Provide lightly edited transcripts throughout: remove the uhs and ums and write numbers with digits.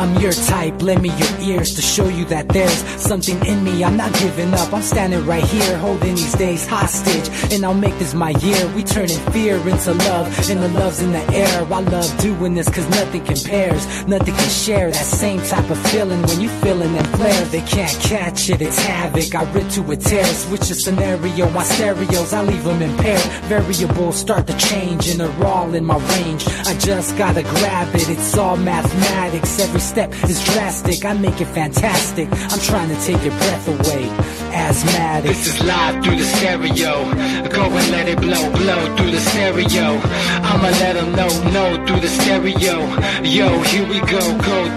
I'm your type, lend me your ears to show you that there's something in me. I'm not giving up, I'm standing right here, holding these days hostage, and I'll make this my year. We turning fear into love, and the love's in the air. I love doing this cause nothing compares, nothing can share that same type of feeling when you feeling that flare. They can't catch it, it's havoc, I rip to a tear. Switch a scenario, my stereos, I leave them impaired. Variables start to change and they're all in my range. I just gotta grab it, it's all mathematics. Every step is drastic, I make it fantastic. I'm trying to take your breath away, asthmatic. This is live through the stereo. Go and let it blow, blow through the stereo. I'ma let them know through the stereo. Yo, here we go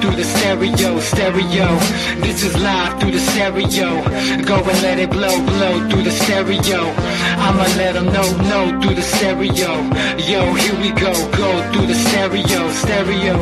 through the stereo, stereo. This is live through the stereo. Go and let it blow, blow through the stereo. I'ma let them know through the stereo. Yo, here we go through the stereo, stereo.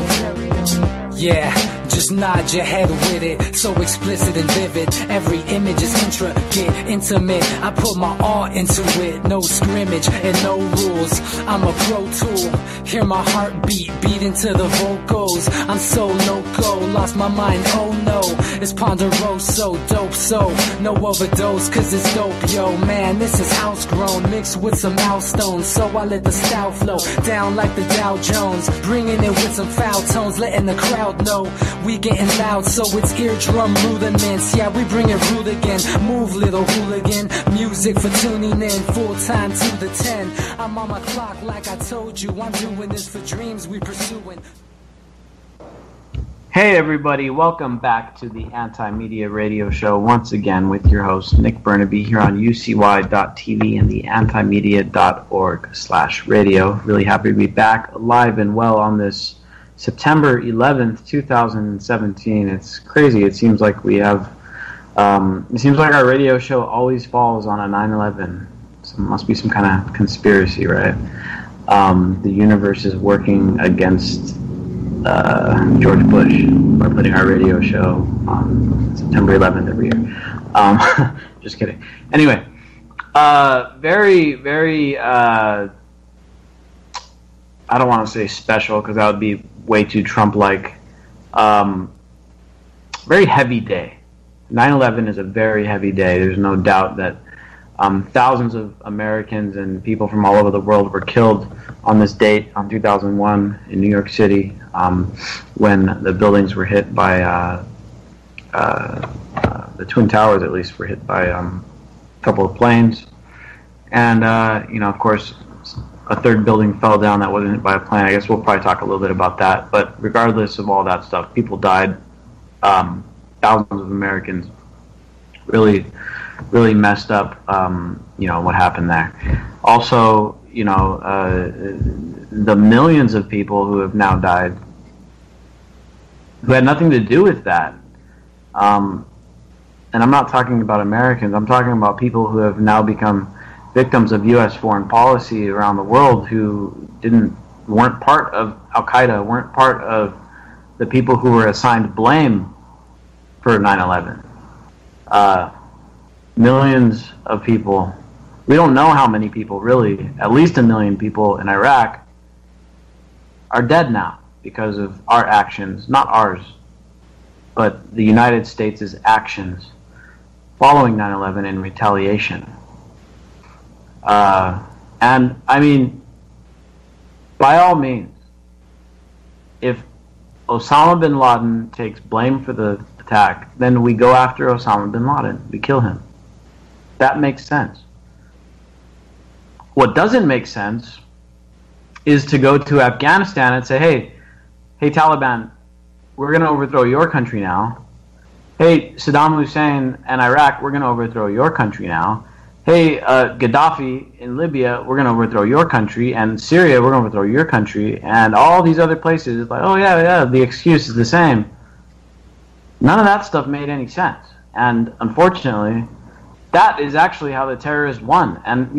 Yeah, just nod your head with it, so explicit and vivid. Every image is intricate, intimate. I put my all into it, no scrimmage and no rules. I'm a pro tool, hear my heartbeat, beat into the vocals. I'm so no-go, lost my mind, oh no. It's ponderoso, dope, so no overdose, cause it's dope, yo. Man, this is house grown, mixed with some milestones. So I let the style flow down like the Dow Jones, bringing it with some foul tones, letting the crowd know we getting loud, so it's eardrum rudiments. Yeah, we bring it rude again. Move, little hooligan. Music for tuning in, full time to the 10. I'm on my clock, like I told you. I'm doing this for dreams we pursuing. Hey everybody, welcome back to the Anti-Media Radio Show once again with your host Nick Burnaby here on UCY.tv and the antimedia.org/radio. Really happy to be back alive and well on this September 11th, 2017. It's crazy. It seems like we have, it seems like our radio show always falls on a 9/11. So it must be some kind of conspiracy, right? The universe is working against George Bush by putting our radio show on September 11th every year. Just kidding. Anyway, very, I don't want to say special because that would be way too Trump-like. Very heavy day. 9/11 is a very heavy day. There's no doubt that thousands of Americans and people from all over the world were killed on this date, on 2001 in New York City, when the buildings were hit by, the Twin Towers at least were hit by a couple of planes. And, of course, a third building fell down that wasn't hit by a plane. I guess we'll probably talk a little bit about that. But regardless of all that stuff, people died. Thousands of Americans. Really, really messed up, what happened there. Also, the millions of people who have now died who had nothing to do with that. And I'm not talking about Americans. I'm talking about people who have now become victims of U.S. foreign policy around the world who weren't part of Al-Qaeda, weren't part of the people who were assigned blame for 9/11. Millions of people, we don't know how many people really, at least 1 million people in Iraq are dead now because of our actions, not ours, but the United States' actions following 9/11 in retaliation. And I mean, by all means, if Osama bin Laden takes blame for the attack, then we go after Osama bin Laden. We kill him. That makes sense. What doesn't make sense is to go to Afghanistan and say, hey Taliban, we're going to overthrow your country now. Hey, Saddam Hussein and Iraq, we're going to overthrow your country now. Hey, Gaddafi in Libya, we're going to overthrow your country. And Syria, we're going to overthrow your country. And all these other places, it's like, oh yeah, the excuse is the same. None of that stuff made any sense. And unfortunately, that is actually how the terrorists won. And,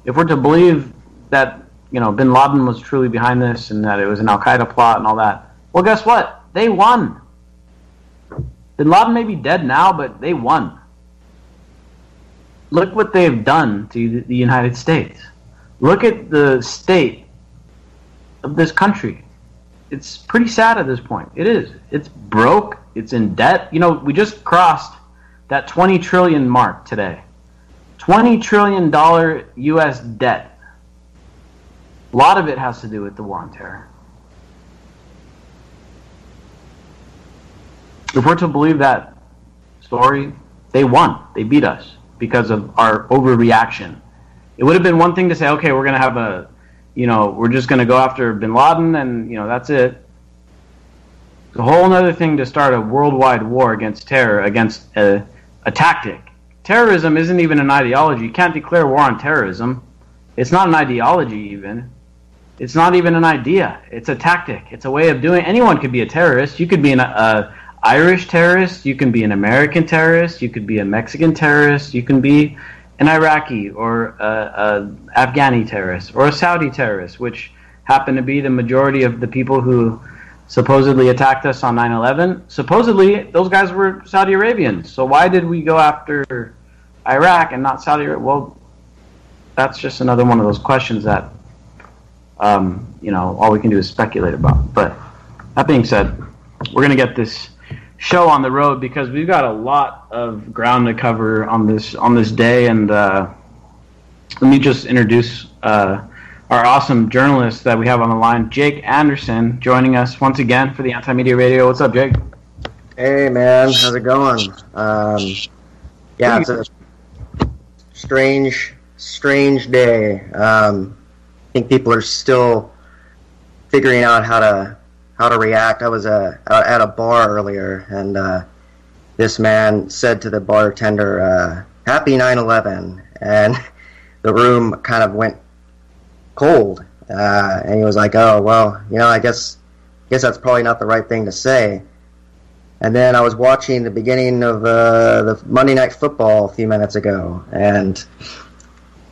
if we're to believe that, bin Laden was truly behind this and that it was an Al-Qaeda plot and all that, well, guess what? They won. Bin Laden may be dead now, but they won. Look what they've done to the United States. Look at the state of this country. it's pretty sad at this point. It is. It's broke. It's in debt. You know, we just crossed that 20 trillion mark today. $20 trillion U.S. debt. A lot of it has to do with the war on terror. If we're to believe that story, they won. They beat us because of our overreaction. It would have been one thing to say, okay, we're going to have we're just going to go after bin Laden and, that's it. It's a whole other thing to start a worldwide war against terror, against a tactic. Terrorism isn't even an ideology. You can't declare war on terrorism. It's not an ideology even. It's not even an idea. It's a tactic. It's a way of doing. Anyone could be a terrorist. You could be an Irish terrorist. You can be an American terrorist. You could be a Mexican terrorist. You can be an Iraqi or an Afghani terrorist or a Saudi terrorist, which happen to be the majority of the people who supposedly attacked us on 9/11. Supposedly, those guys were Saudi Arabians. So why did we go after Iraq and not Saudi Arabia? Well, that's just another one of those questions that, all we can do is speculate about. But that being said, we're going to get this show on the road because we've got a lot of ground to cover on this day. And let me just introduce our awesome journalist that we have on the line, Jake Anderson, joining us once again for the Anti-Media Radio. What's up, Jake? Hey, man. How's it going? It's a strange day. I think people are still figuring out how to react. I was at a bar earlier, and this man said to the bartender, "Happy 9/11," and the room kind of went cold, and he was like, "Oh, well, I guess that's probably not the right thing to say." And then I was watching the beginning of the Monday Night Football a few minutes ago, and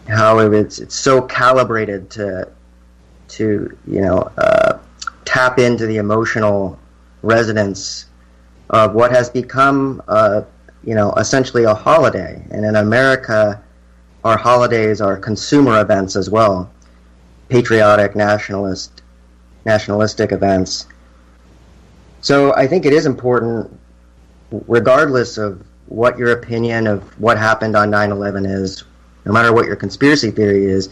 how it's so calibrated to tap into the emotional resonance of what has become essentially a holiday. And in America, our holidays are consumer events as well. Patriotic, nationalistic events. So I think it is important, regardless of what your opinion of what happened on 9/11 is, no matter what your conspiracy theory is,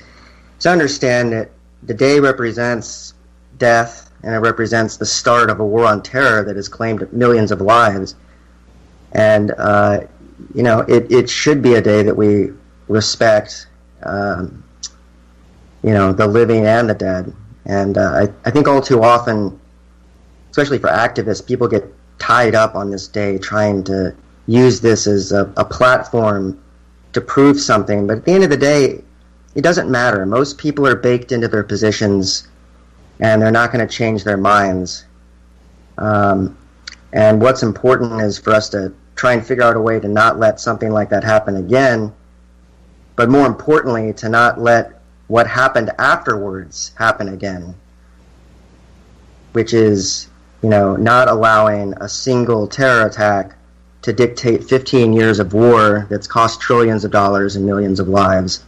to understand that the day represents death and it represents the start of a war on terror that has claimed millions of lives. And, it should be a day that we respect the living and the dead. And I think all too often, especially for activists, people get tied up on this day trying to use this as a platform to prove something. But at the end of the day, it doesn't matter. Most people are baked into their positions, and they're not going to change their minds. And what's important is for us to try and figure out a way to not let something like that happen again, but more importantly, to not let what happened afterwards happen again, which is, not allowing a single terror attack to dictate 15 years of war that's cost trillions of dollars and millions of lives,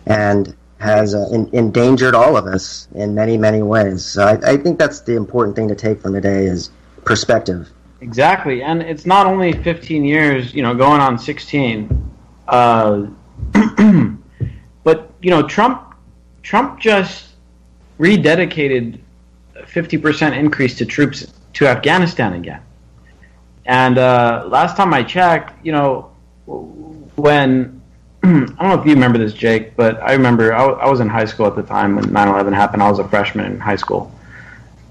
and has endangered all of us in many, many ways. So I think that's the important thing to take from today is perspective. Exactly, and it's not only 15 years, going on 16. But, Trump just rededicated a 50% increase to troops to Afghanistan again. And last time I checked, when I don't know if you remember this, Jake, but I remember I was in high school at the time when 9/11 happened. I was a freshman in high school.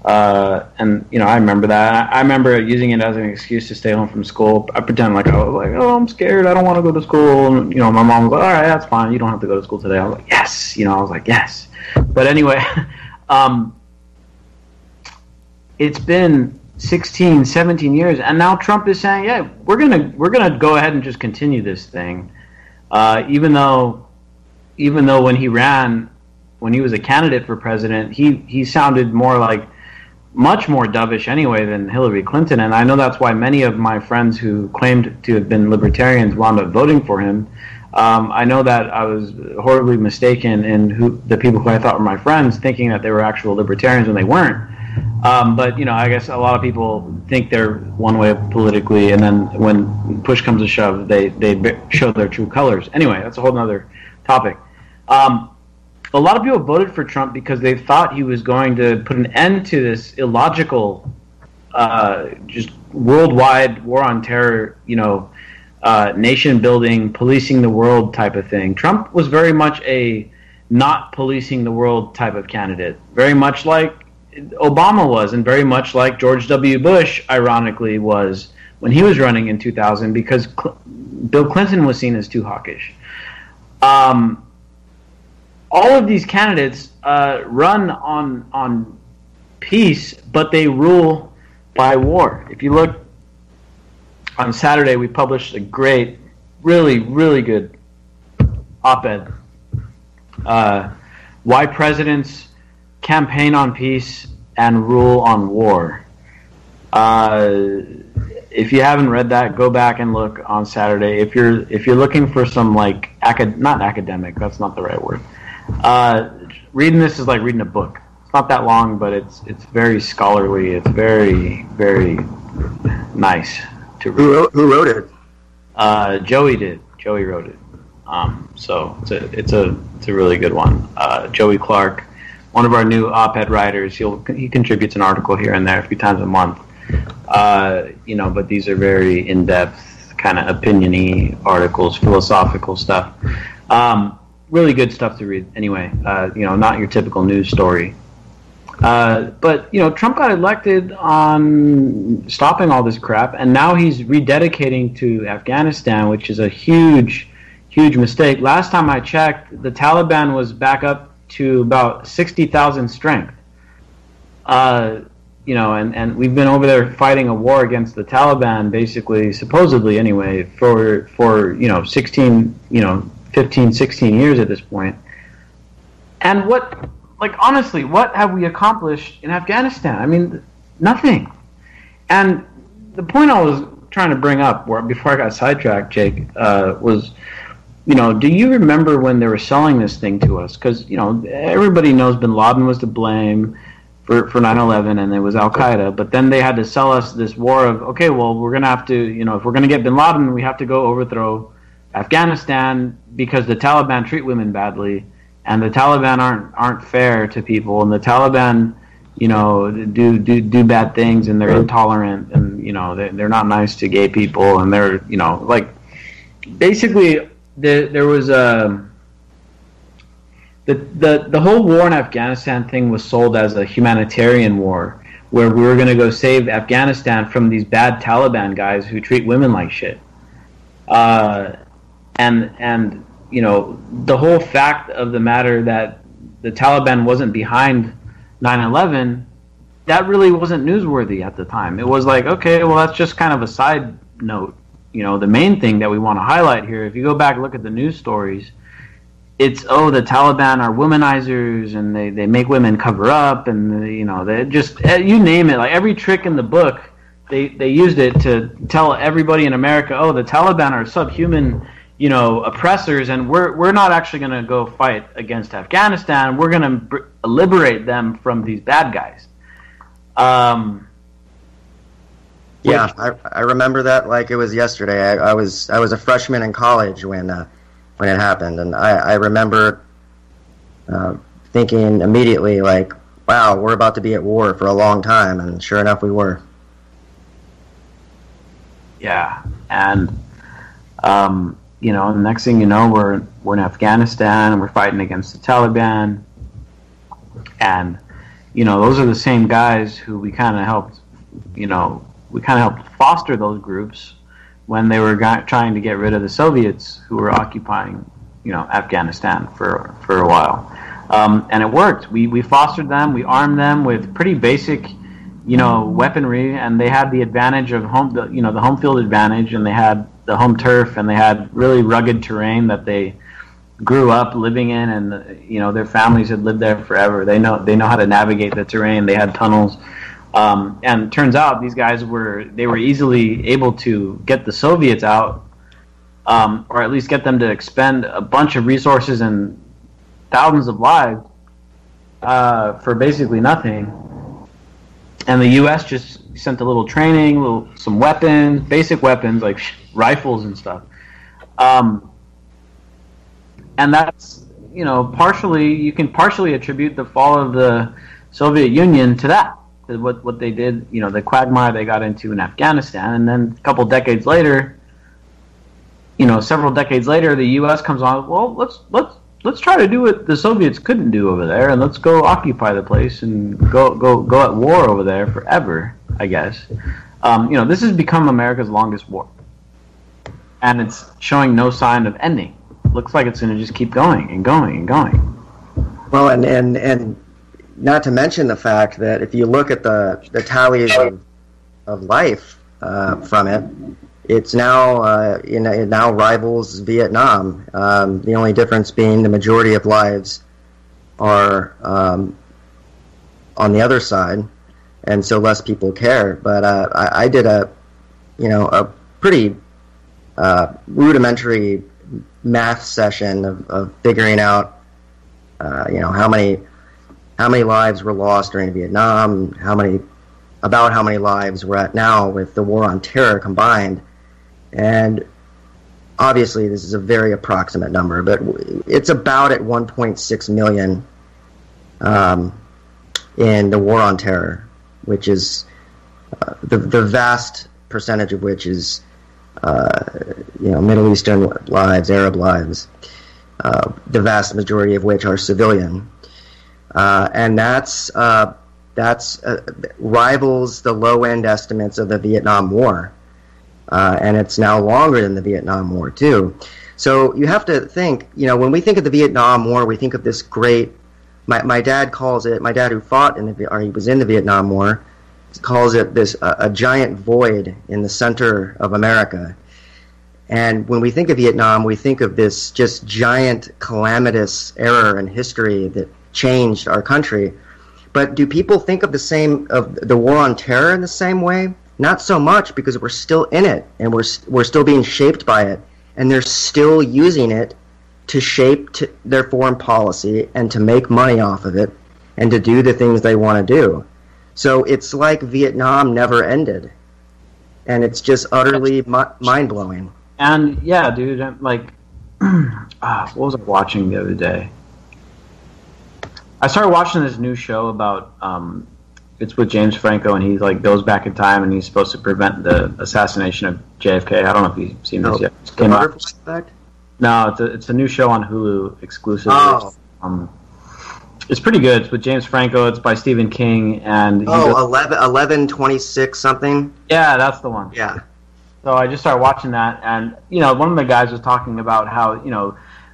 And, I remember that. I remember using it as an excuse to stay home from school. I pretend like I was like, oh, I'm scared. I don't want to go to school. And, my mom was like, all right, that's fine. You don't have to go to school today. I was like, yes. I was like, yes. But anyway, it's been 16, 17 years. And now Trump is saying, yeah, we're gonna go ahead and just continue this thing. Even though when he was a candidate for president, he sounded much more dovish anyway than Hillary Clinton, and I know that's why many of my friends who claimed to have been libertarians wound up voting for him. I know that I was horribly mistaken in the people who I thought were my friends, thinking that they were actual libertarians when they weren't. But I guess a lot of people think they're one way politically, and then when push comes to shove, they show their true colors. Anyway, that's a whole other topic. A lot of people voted for Trump because they thought he was going to put an end to this illogical, just worldwide war on terror, nation building, policing the world type of thing. Trump was very much a not policing the world type of candidate, very much like Obama was, and very much like George W. Bush, ironically, was when he was running in 2000, because Bill Clinton was seen as too hawkish. All of these candidates run on peace, but they rule by war. If you look, on Saturday we published a great, really, really good op-ed. Why Presidents Campaign on Peace and Rule on War. If you haven't read that, go back and look on Saturday. If you're looking for some not academic, that's not the right word. Reading this is like reading a book. It's not that long, but it's very scholarly. It's very, very nice to read. Who wrote it? Joey did. Joey wrote it. So it's a really good one. Joey Clark, one of our new op-ed writers. He contributes an article here and there a few times a month. But these are very in-depth, kind of opinion-y articles, philosophical stuff. Really good stuff to read. Anyway, not your typical news story. But Trump got elected on stopping all this crap, and now he's rededicating to Afghanistan, which is a huge, huge mistake. Last time I checked, the Taliban was back up to about 60,000 strength. And we've been over there fighting a war against the Taliban, basically, supposedly anyway, for 15, 16 years at this point. And honestly, what have we accomplished in Afghanistan? I mean, nothing. And the point I was trying to bring up, before I got sidetracked, Jake, was, do you remember when they were selling this thing to us? Because, everybody knows bin Laden was to blame for 9/11, and it was Al-Qaeda. But then they had to sell us this war of, okay, well, we're going to have to, if we're going to get bin Laden, we have to go overthrow Afghanistan because the Taliban treat women badly, and the Taliban aren't fair to people, and the Taliban, do bad things, and they're intolerant, and they're not nice to gay people, and they're basically there was the whole war in Afghanistan thing was sold as a humanitarian war, where we were going to go save Afghanistan from these bad Taliban guys who treat women like shit. And the whole fact of the matter that the Taliban wasn't behind 9/11, that really wasn't newsworthy at the time. It was like, okay, well, that's just kind of a side note. The main thing that we want to highlight here, if you go back and look at the news stories, it's, the Taliban are womanizers, and they make women cover up, and they just, you name it, like every trick in the book, they used it to tell everybody in America, the Taliban are subhuman oppressors, and we're not actually going to go fight against Afghanistan. We're going to liberate them from these bad guys. Yeah, I remember that like it was yesterday. I was a freshman in college when it happened, and I remember thinking immediately like, wow, we're about to be at war for a long time, and sure enough, we were. Yeah, and the next thing you know, we're in Afghanistan, and we're fighting against the Taliban, and those are the same guys who we kind of helped, foster those groups when they were trying to get rid of the Soviets who were occupying, Afghanistan for a while, and it worked. We fostered them, we armed them with pretty basic, weaponry, and they had the advantage of the home field advantage, and they had the home turf, and they had really rugged terrain that they grew up living in, and their families had lived there forever. They know how to navigate the terrain. They had tunnels, and it turns out these guys were easily able to get the Soviets out, or at least get them to expend a bunch of resources and thousands of lives for basically nothing. And the U.S. just sent a little training, some weapons, basic weapons like rifles and stuff. And that's, you can partially attribute the fall of the Soviet Union to that, to what they did, the quagmire they got into in Afghanistan. And then a couple decades later, several decades later, the U.S. comes on, well, let's try to do what the Soviets couldn't do over there, and let's go occupy the place and go at war over there forever, I guess. This has become America's longest war, and it's showing no sign of ending. Looks like it's going to just keep going and going and going. Well, and not to mention the fact that if you look at the tallies of life from it, it's now it now rivals Vietnam. The only difference being the majority of lives are on the other side, and so less people care. But I did a pretty rudimentary math session of figuring out how many lives were lost during Vietnam, how many lives we're at now with the war on terror combined. And obviously this is a very approximate number, but it's about at 1.6 million in the war on terror, which is the vast percentage of which is Middle Eastern lives, Arab lives, the vast majority of which are civilian, and that's rivals the low end estimates of the Vietnam War. And it's now longer than the Vietnam War, too. So you have to think, when we think of the Vietnam War, we think of this great, my dad calls it, my dad who fought he was in the Vietnam War, calls it this, a giant void in the center of America. And when we think of Vietnam, we think of this just giant calamitous era in history that changed our country. But do people think of the war on terror in the same way? Not so much, because we're still in it, and we're still being shaped by it, and they're still using it to shape their foreign policy and to make money off of it and to do the things they want to do. So it's like Vietnam never ended, and it's just utterly mind-blowing. And yeah, dude, what was I watching the other day? I started watching this new show about it's with James Franco, and he goes back in time, and he's supposed to prevent the assassination of JFK. I don't know if you've seen this yet. The Butterfly Effect? No, it's a new show on Hulu exclusively. Oh. It's pretty good. It's with James Franco. It's by Stephen King, and 11/26 something. Yeah, that's the one. Yeah. So I just started watching that, and one of the guys was talking about how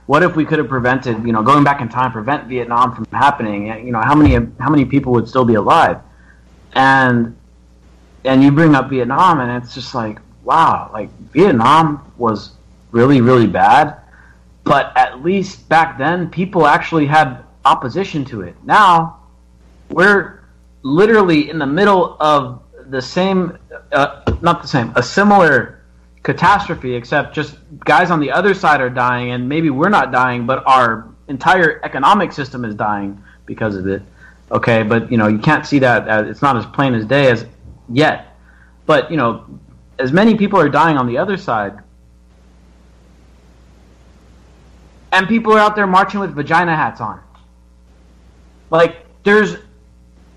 what if we could have prevented, going back in time, prevent Vietnam from happening? How many people would still be alive? And you bring up Vietnam, and it's just like, wow, Vietnam was really, really bad, but at least back then people actually had opposition to it. Now we're literally in the middle of the same, a similar catastrophe, except just guys on the other side are dying, and maybe we're not dying, but our entire economic system is dying because of it. Okay, but you can't see that it's not as plain as day as yet. But as many people are dying on the other side, and people are out there marching with vagina hats on.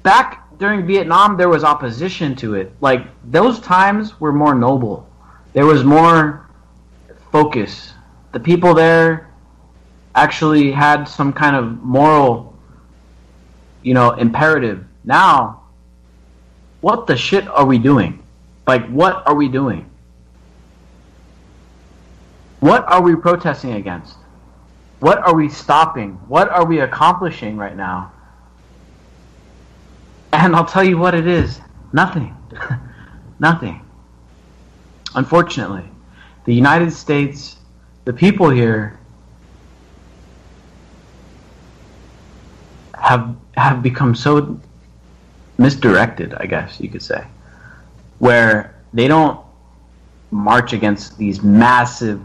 Back during Vietnam, there was opposition to it. Those times were more noble. There was more focus. The people there actually had some kind of moral, imperative. Now, what the shit are we doing? What are we doing? What are we protesting against? What are we stopping? What are we accomplishing right now? And I'll tell you what it is. Nothing. Nothing. Unfortunately, the United States, the people here have become so misdirected, I guess you could say, where they don't march against these massive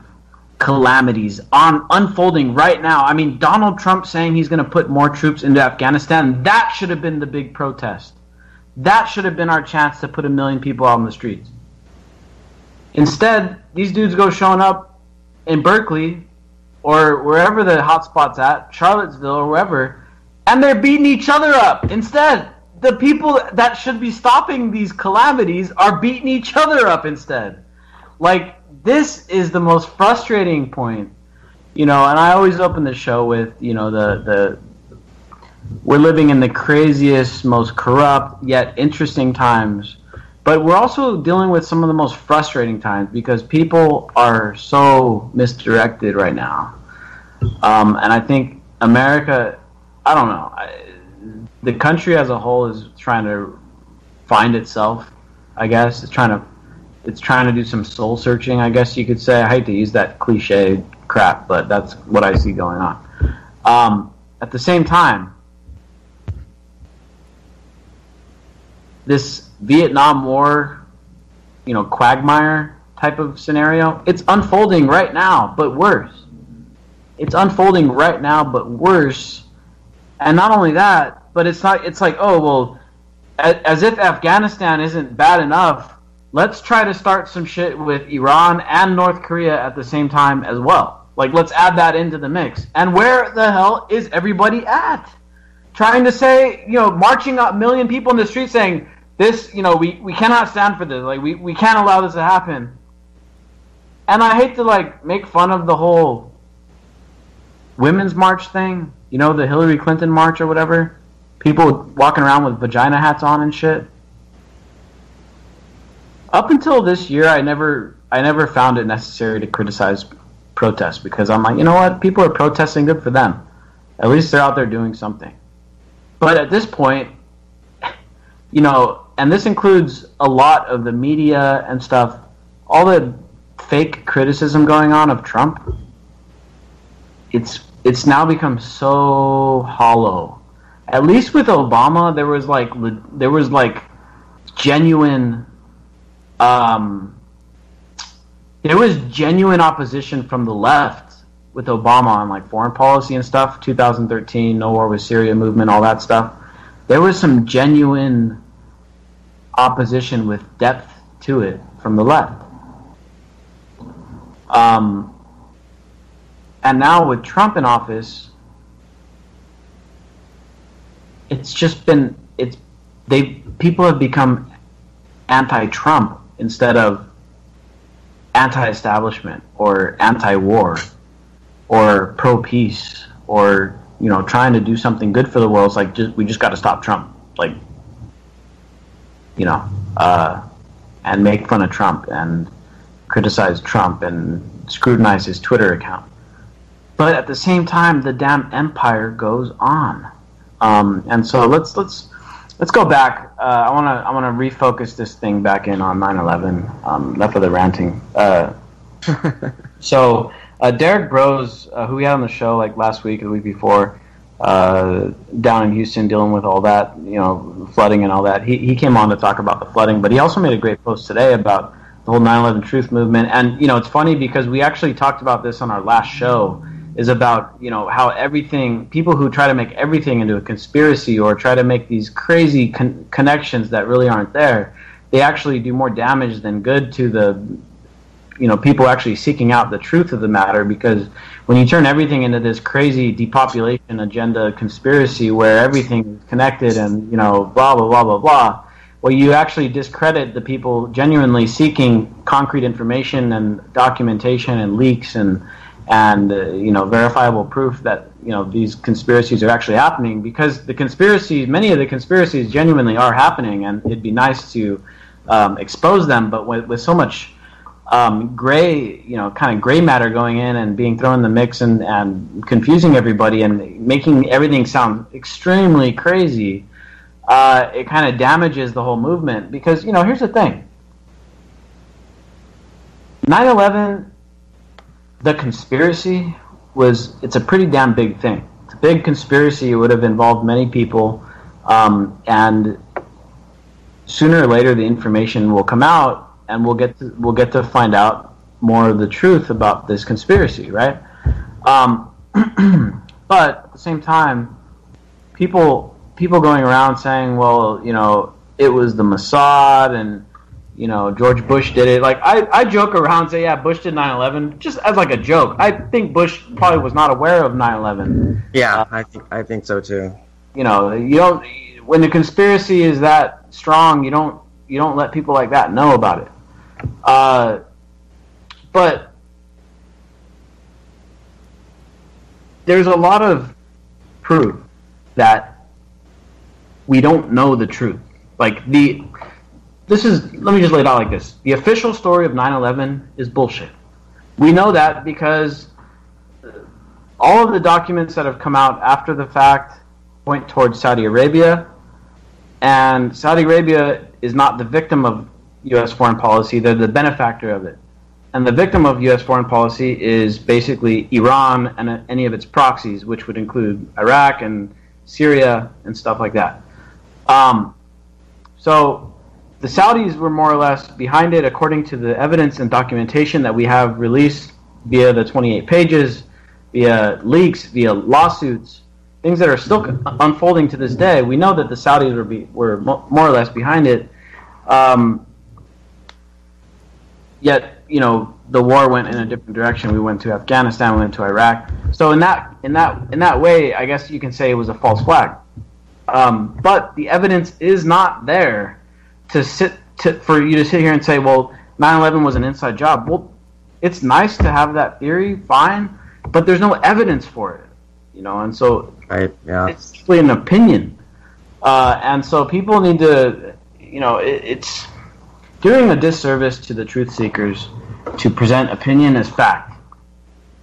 calamities unfolding right now. I mean, Donald Trump saying he's going to put more troops into Afghanistan, that should have been the big protest. That should have been our chance to put 1 million people out on the streets. Instead, these dudes go showing up in Berkeley or wherever the hotspot's at, Charlottesville or wherever, and they're beating each other up. Instead, the people that should be stopping these calamities are beating each other up instead. Like, this is the most frustrating point. You know, and I always open the show with, you know, the we're living in the craziest, most corrupt, yet interesting times. But we're also dealing with some of the most frustrating times because people are so misdirected right now. And I think America, I don't know, the country as a whole is trying to find itself, I guess. It's trying to do some soul searching, I guess you could say. I hate to use that cliche crap, but that's what I see going on. At the same time, this Vietnam War, you know, quagmire type of scenario, it's unfolding right now, but worse. It's unfolding right now, but worse. And not only that, but it's like, oh, well, as if Afghanistan isn't bad enough, let's try to start some shit with Iran and North Korea at the same time as well. Like, let's add that into the mix. And where the hell is everybody at? Trying to say, you know, marching up 1 million people in the street saying, this, you know, we cannot stand for this. Like, we can't allow this to happen. And I hate to, like, make fun of the whole women's march thing. You know, the Hillary Clinton march or whatever. People walking around with vagina hats on and shit. Up until this year, I never found it necessary to criticize protests because I'm like, you know what? People are protesting, good for them. At least they're out there doing something. But at this point, you know, and this includes a lot of the media and stuff, all the fake criticism going on of Trump, it's now become so hollow. At least with Obama, there was genuine opposition from the left with Obama on like foreign policy and stuff, 2013, No War with Syria movement, all that stuff. There was some genuine opposition with depth to it from the left. And now with Trump in office, it's just been, people have become anti-Trump instead of anti-establishment or anti-war or pro-peace or, you know, trying to do something good for the world. It's like, we just got to stop Trump, like, you know, and make fun of Trump and criticize Trump and scrutinize his Twitter account. But at the same time, the damn empire goes on. And so let's go back. I wanna refocus this thing back in on 9/11. Enough of the ranting. So Derek Bros, who we had on the show like last week or the week before, down in Houston dealing with all that, you know, flooding and all that. He came on to talk about the flooding, but he also made a great post today about the whole 9/11 truth movement. And, you know, it's funny because we actually talked about this on our last show, is about, you know, how everything, people who try to make everything into a conspiracy or try to make these crazy connections that really aren't there, they actually do more damage than good to the, you know, people actually seeking out the truth of the matter. Because when you turn everything into this crazy depopulation agenda conspiracy where everything is connected and, you know, blah, blah, blah, blah, blah, well, you actually discredit the people genuinely seeking concrete information and documentation and leaks and you know, verifiable proof that, you know, these conspiracies are actually happening, because the conspiracies, many of the conspiracies genuinely are happening, and it'd be nice to expose them, but with so much gray, you know, kind of gray matter going in and being thrown in the mix and confusing everybody and making everything sound extremely crazy, it kind of damages the whole movement. Because, you know, here's the thing. 9/11, the conspiracy it's a pretty damn big thing. It's a big conspiracy. It would have involved many people, and sooner or later the information will come out, and we'll get to find out more of the truth about this conspiracy, right? But at the same time, people going around saying, well, you know, it was the Mossad and, you know, George Bush did it. Like, I joke around and say, yeah, Bush did 9/11, just as like a joke. I think Bush probably was not aware of 9/11. Yeah, I think so too. You know, you don't, when the conspiracy is that strong, you don't let people like that know about it. But there's a lot of proof that we don't know the truth. Like, let me just lay it out like this. The official story of 9/11 is bullshit. We know that because all of the documents that have come out after the fact point towards Saudi Arabia, and Saudi Arabia is not the victim of U.S. foreign policy, they're the benefactor of it. And the victim of U.S. foreign policy is basically Iran and any of its proxies, which would include Iraq and Syria and stuff like that. So the Saudis were more or less behind it, according to the evidence and documentation that we have released via the 28 pages, via leaks, via lawsuits, things that are still unfolding to this day. We know that the Saudis were more or less behind it. Yet, you know, the war went in a different direction. We went to Afghanistan, we went to Iraq. So in that way, I guess you can say it was a false flag. But the evidence is not there for you to sit here and say, well, 9/11 was an inside job. Well, it's nice to have that theory, fine, but there's no evidence for it, you know. And so it's simply an opinion. And so people need to, you know, it's doing a disservice to the truth seekers to present opinion as fact.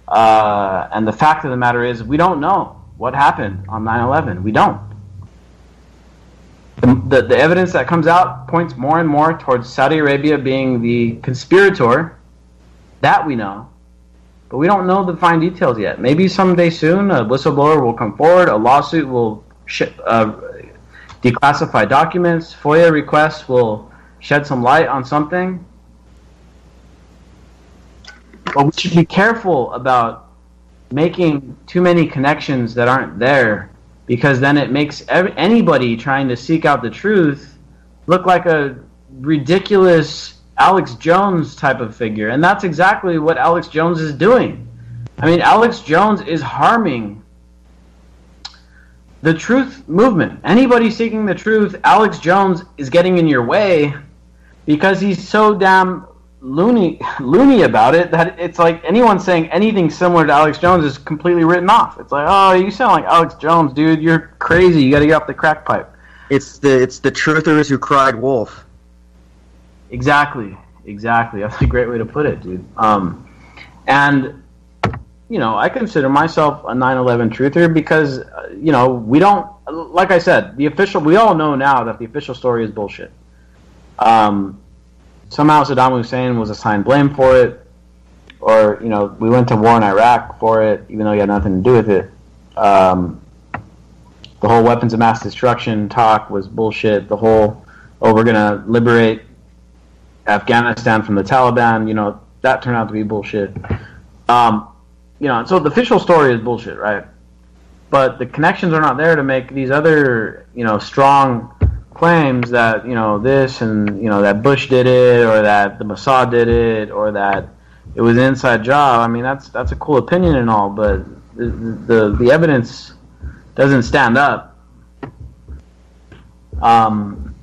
And the fact of the matter is, we don't know what happened on 9/11. We don't. The evidence that comes out points more and more towards Saudi Arabia being the conspirator. That we know. But we don't know the fine details yet. Maybe someday soon a whistleblower will come forward, a lawsuit will declassify documents, FOIA requests will shed some light on something. But we should be careful about making too many connections that aren't there, because then it makes anybody trying to seek out the truth look like a ridiculous Alex Jones type of figure. And that's exactly what Alex Jones is doing. I mean, Alex Jones is harming the truth movement. Anybody seeking the truth, Alex Jones is getting in your way because he's so damn loony about it that it's like anyone saying anything similar to Alex Jones is completely written off. It's like, oh, you sound like Alex Jones, dude. You're crazy. You got to get off the crack pipe. It's the truthers who cried wolf. Exactly. That's a great way to put it, dude. And you know, I consider myself a 9/11 truther because you know, we don't, like I said, we all know now that the official story is bullshit. Somehow Saddam Hussein was assigned blame for it, or, you know, we went to war in Iraq for it, even though he had nothing to do with it. The whole weapons of mass destruction talk was bullshit. The whole, we're going to liberate Afghanistan from the Taliban, you know, that turned out to be bullshit. You know, so the official story is bullshit, right? But the connections are not there to make these other, you know, strong claims that, you know, this and, you know, that Bush did it, or that the Mossad did it, or that it was an inside job. I mean, that's a cool opinion and all, but the evidence doesn't stand up. And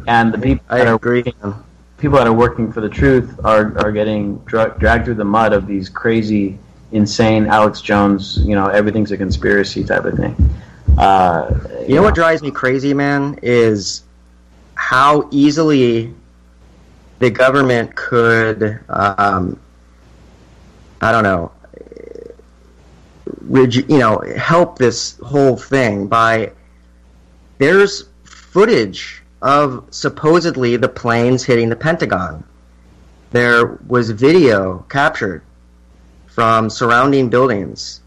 the people that are working for the truth are getting dragged through the mud of these crazy, insane Alex Jones, you know, everything's a conspiracy type of thing. You know what drives me crazy, man, is how easily the government could, I don't know, help this whole thing by, there's footage of supposedly the planes hitting the Pentagon. There was video captured from surrounding buildings,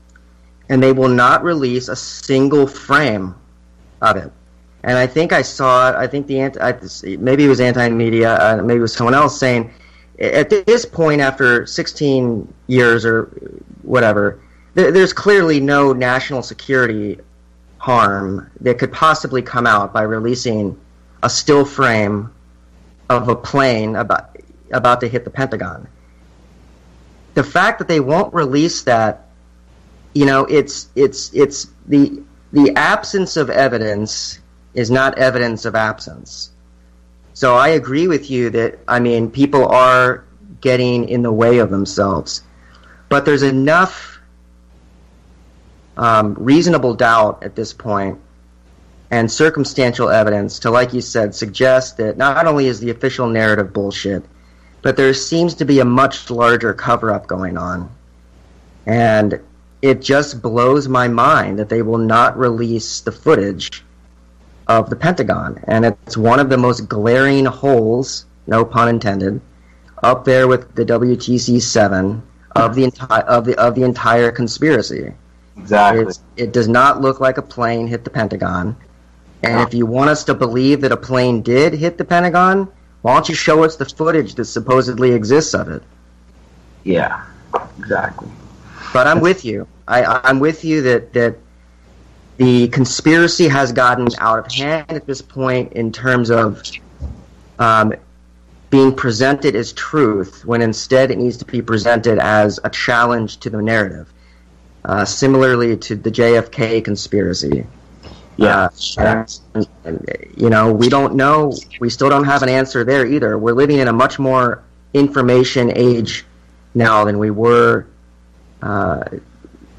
and they will not release a single frame of it. And I think I saw it, I think maybe it was Anti-Media, maybe it was someone else saying, at this point, after 16 years or whatever, there's clearly no national security harm that could possibly come out by releasing a still frame of a plane about to hit the Pentagon. The fact that they won't release that, it's the absence of evidence is not evidence of absence. So I agree with you that, people are getting in the way of themselves. But there's enough reasonable doubt at this point and circumstantial evidence to, like you said, suggest that not only is the official narrative bullshit, but there seems to be a much larger cover-up going on. And it just blows my mind that they will not release the footage of the Pentagon. And it's one of the most glaring holes, no pun intended, up there with the WTC-7 of the entire conspiracy. Exactly. It does not look like a plane hit the Pentagon. And if you want us to believe that a plane did hit the Pentagon, why don't you show us the footage that supposedly exists of it? Yeah, exactly. But I'm with you. I'm with you that the conspiracy has gotten out of hand at this point in terms of being presented as truth, when instead it needs to be presented as a challenge to the narrative. Similarly to the JFK conspiracy. Yeah. We don't know. We still don't have an answer there either. We're living in a much more information age now than we were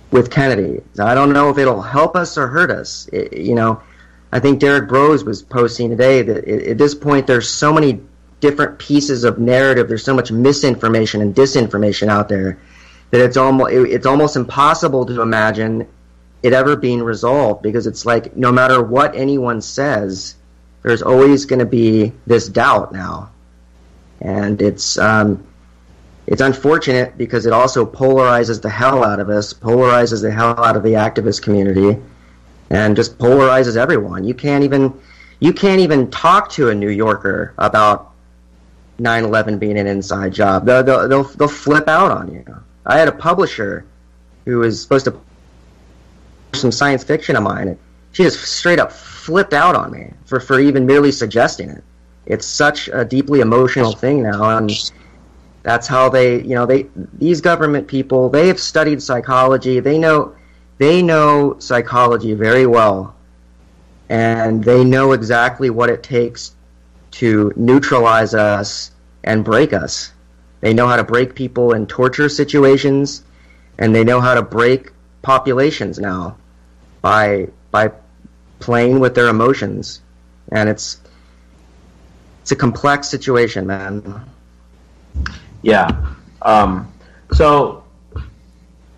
with Kennedy. I don't know if it'll help us or hurt us. I think Derek Brose was posting today that at this point there's so many different pieces of narrative. There's so much misinformation and disinformation out there that it's almost impossible to imagine it ever being resolved, because it's like no matter what anyone says, there's always going to be this doubt now, and it's unfortunate because it also polarizes the hell out of us, polarizes the hell out of the activist community, and just polarizes everyone. You can't even talk to a New Yorker about 9/11 being an inside job. They'll flip out on you. I had a publisher who was supposed to some science fiction of mine, and she just straight up flipped out on me for even merely suggesting it. It's such a deeply emotional thing now, and that's how these government people, they have studied psychology. They know psychology very well, and they know exactly what it takes to neutralize us and break us. They know how to break people in torture situations, and they know how to break populations now by playing with their emotions. And it's a complex situation, man. Yeah. So,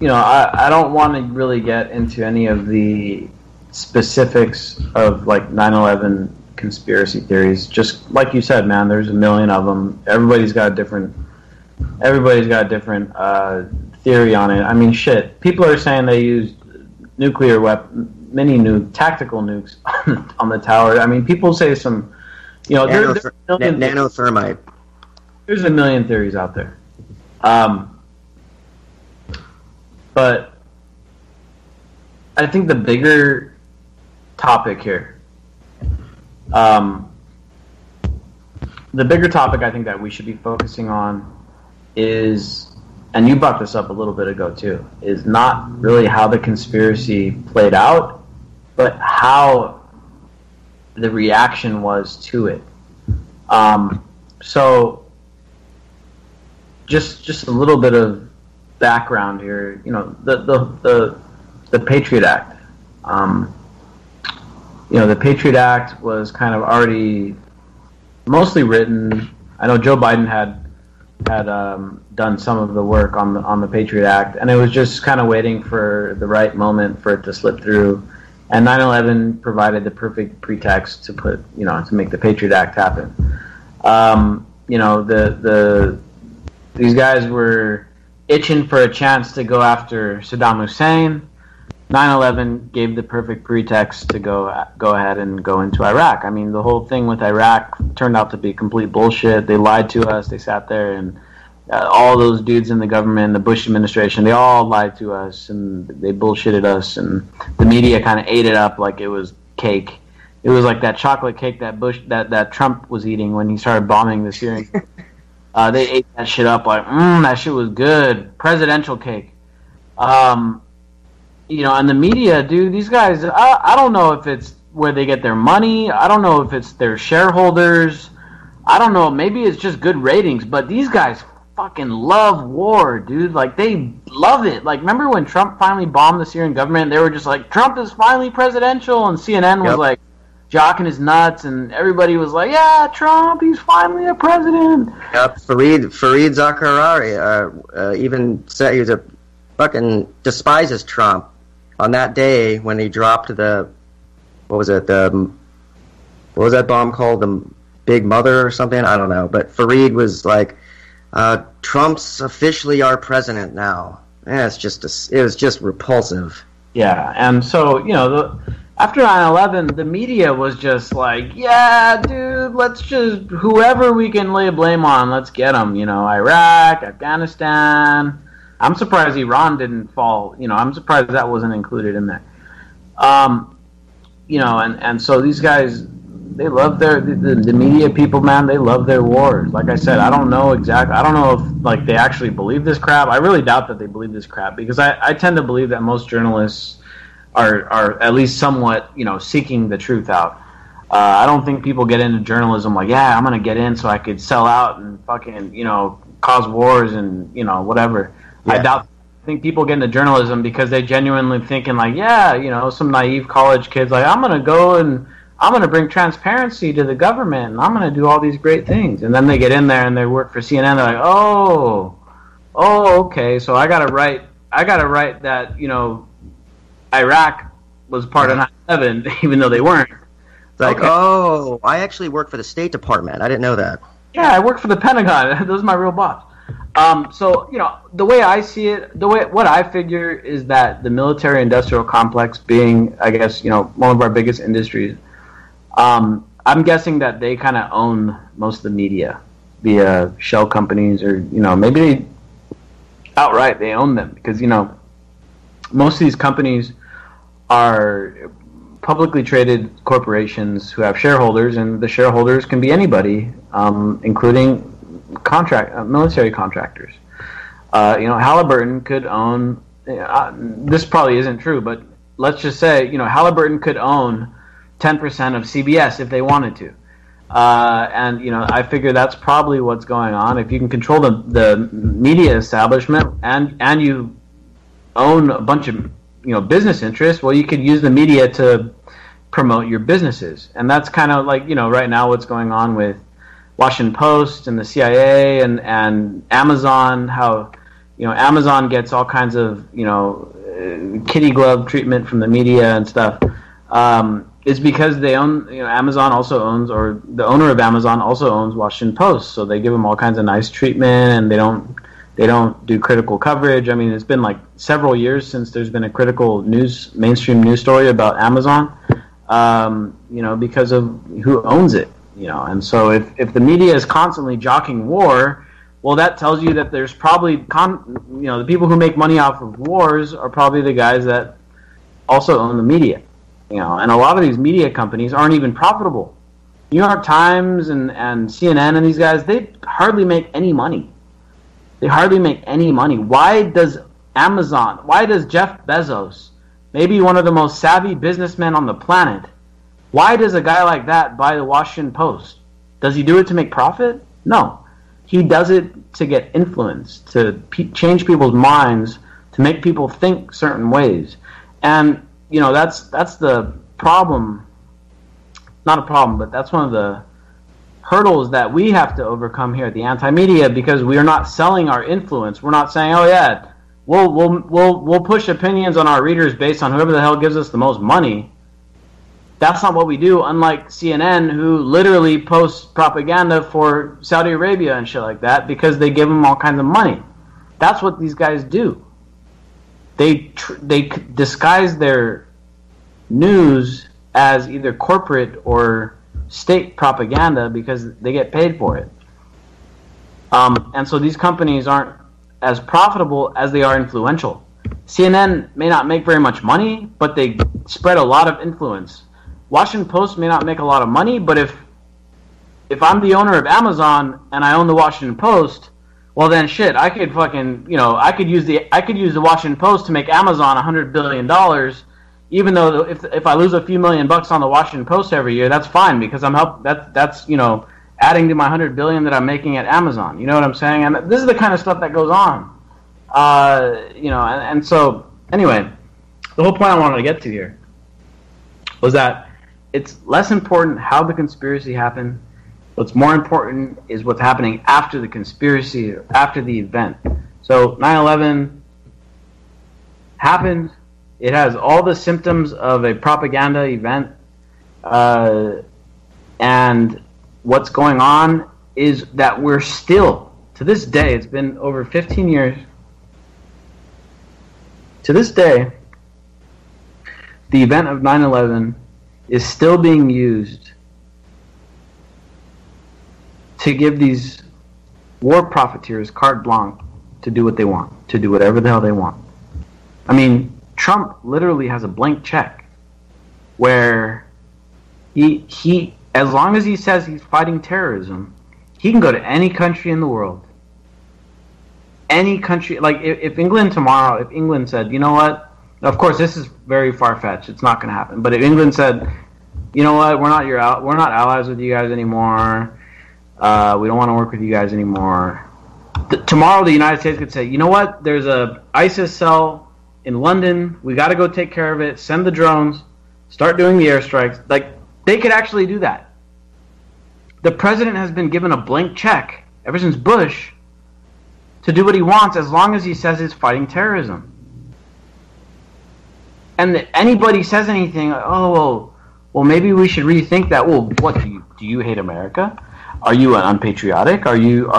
I don't want to really get into any of the specifics of 9/11 conspiracy theories. Just like you said, man, there's a million of them. Everybody's got a different theory on it. Shit. People are saying they used nuclear tactical nukes on the tower. People say some, nanothermite. There's a million theories out there. But I think the bigger topic here, I think that we should be focusing on is, and you brought this up a little bit ago too, is not really how the conspiracy played out, but how the reaction was to it. So just a little bit of background here. The Patriot Act. The Patriot Act was kind of already mostly written. I know Joe Biden had done some of the work on the Patriot Act, and it was just kind of waiting for the right moment for it to slip through. And 9/11 provided the perfect pretext to to make the Patriot Act happen. These guys were itching for a chance to go after Saddam Hussein. 9/11 gave the perfect pretext to go ahead and go into Iraq. The whole thing with Iraq turned out to be complete bullshit. They lied to us. They sat there, and all those dudes in the government, the Bush administration, they all lied to us, and they bullshitted us, and the media kind of ate it up like it was cake. It was like that chocolate cake that Trump was eating when he started bombing the Syrian. They ate that shit up like, that shit was good. Presidential cake. And the media, dude, these guys, I don't know if it's where they get their money. I don't know if it's their shareholders. I don't know. Maybe it's just good ratings. But these guys fucking love war, dude. Like, they love it. Like, remember when Trump finally bombed the Syrian government? They were just like, Trump is finally presidential. And CNN was like, jocking his nuts, and everybody was like, yeah, Trump, he's finally a president. Yep, Fareed Zakaria even said he was a fucking despises Trump on that day when he dropped what was that bomb called? The Big Mother or something? I don't know. But Fareed was like, Trump's officially our president now. Yeah, it was just repulsive. Yeah, and so, after 9/11, the media was just like, yeah, dude, let's just, whoever we can lay blame on, let's get them. Iraq, Afghanistan. I'm surprised Iran didn't fall. I'm surprised that wasn't included in there. And so these guys, they love the media people, man. They love their wars. Like I said, I don't know exactly. I don't know if like they actually believe this crap. I really doubt that they believe this crap because I tend to believe that most journalists are at least somewhat, seeking the truth out. I don't think people get into journalism like, yeah, I'm going to get in so I could sell out and fucking, cause wars and, whatever. Yeah. I think people get into journalism because they genuinely thinking like, yeah, some naive college kids like, I'm going to go and I'm going to bring transparency to the government and I'm going to do all these great things. And then they get in there and they work for CNN. They're like, oh, okay. So I got to write that, Iraq was part of 9/11, even though they weren't. It's like, okay. I actually work for the State Department. I didn't know that. Yeah, I work for the Pentagon. Those are my real boss. So, the way I see it, what I figure is that the military-industrial complex being, I guess, one of our biggest industries, I'm guessing that they kind of own most of the media via shell companies or, maybe outright they own them because, most of these companies are publicly traded corporations who have shareholders, and the shareholders can be anybody, including military contractors. Halliburton could own. This probably isn't true, but let's just say Halliburton could own 10% of CBS if they wanted to, and I figure that's probably what's going on. If you can control the media establishment and you own a bunch of business interests, well, you could use the media to promote your businesses. And that's kind of like right now what's going on with Washington Post and the CIA and Amazon, how Amazon gets all kinds of kitty glove treatment from the media and stuff. It's because they own Amazon also owns, or the owner of Amazon also owns Washington Post, so they give them all kinds of nice treatment and they don't do critical coverage. I mean, it's been like several years since there's been a critical mainstream news story about Amazon, because of who owns it, And so if the media is constantly jockeying war, well, that tells you that there's probably, the people who make money off of wars are probably the guys that also own the media, And a lot of these media companies aren't even profitable. New York Times and CNN and these guys, they hardly make any money. Why does Jeff Bezos, maybe one of the most savvy businessmen on the planet, why does a guy like that buy the Washington Post? Does he do it to make profit? No. He does it to get influence, to change people's minds, to make people think certain ways. And, that's the problem. Not a problem, but that's one of the hurdles that we have to overcome here at the anti-media, because we are not selling our influence. We're not saying, we'll push opinions on our readers based on whoever the hell gives us the most money. That's not what we do, unlike CNN, who literally posts propaganda for Saudi Arabia and shit like that because they give them all kinds of money. That's what these guys do. They disguise their news as either corporate or state propaganda because they get paid for it. And so these companies aren't as profitable as they are influential. CNN may not make very much money, but they spread a lot of influence. Washington Post may not make a lot of money, but if I'm the owner of Amazon and I own the Washington Post, well then shit, I could fucking, I could use the Washington Post to make Amazon $100 billion, even though if I lose a few $1,000,000 on the Washington Post every year, that's fine because that's adding to my $100 billion that I'm making at Amazon. You know what I'm saying? And this is the kind of stuff that goes on. And so anyway, the whole point I wanted to get to here was that it's less important how the conspiracy happened. What's more important is what's happening after the conspiracy, after the event. So 9/11 happened. It has all the symptoms of a propaganda event. And what's going on is that we're still, to this day, it's been over 15 years, to this day, the event of 9/11 is still being used to give these war profiteers carte blanche to do what they want, to do whatever the hell they want. I mean, Trump literally has a blank check where he as long as he says he's fighting terrorism, he can go to any country in the world. Any country, like if England tomorrow, if England said, you know what, of course this is very far-fetched, it's not going to happen, but if England said, you know what, we're not allies with you guys anymore, we don't want to work with you guys anymore. Tomorrow the United States could say, you know what, there's a ISIS cell in London, we got to go take care of it, send the drones, start doing the airstrikes. Like, they could actually do that. The president has been given a blank check ever since Bush to do what he wants as long as he says he's fighting terrorism. And anybody says anything, well, maybe we should rethink that. Well, what, do you hate America? Are you unpatriotic? Are you